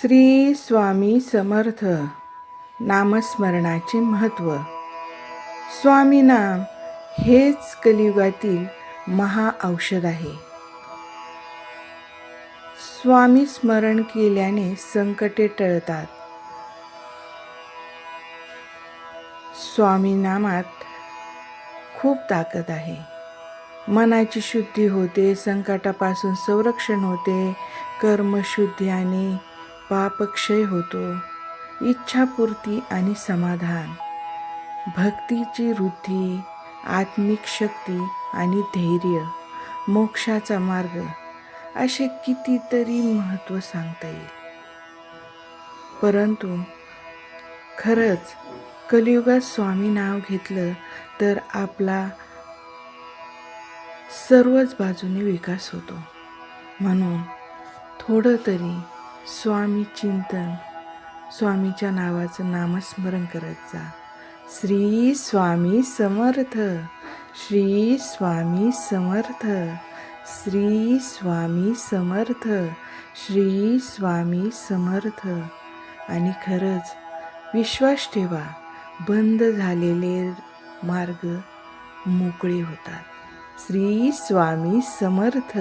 श्री स्वामी समर्थ. नामस्मरणाचे महत्त्व. स्वामी नाम हेच कलियुगातील महाऔषध आहे. स्वामी स्मरण केल्याने संकटे टळतात. स्वामी नामात खूप ताकद आहे. मनाची शुद्धी होते, संकटापासून संरक्षण होते, कर्मशुद्धी आणि पापक्षय होतो, इच्छापूर्ती आणि समाधान, भक्तीची वृद्धी, आत्मिक शक्ती आणि धैर्य, मोक्षाचा मार्ग, असे कितीतरी महत्त्व सांगता येईल. परंतु खरंच कलियुगात स्वामी नाव घेतलं तर आपला सर्वच बाजूने विकास होतो. म्हणून थोडं तरी स्वामी चिंतन, स्वामीच्या नावाचं नामस्मरण करत जा. श्री स्वामी समर्थ, श्री स्वामी समर्थ, श्री स्वामी समर्थ, श्री स्वामी समर्थ. आणि खरंच विश्वास ठेवा, बंद झालेले मार्ग मोकळे होतात. श्री स्वामी समर्थ.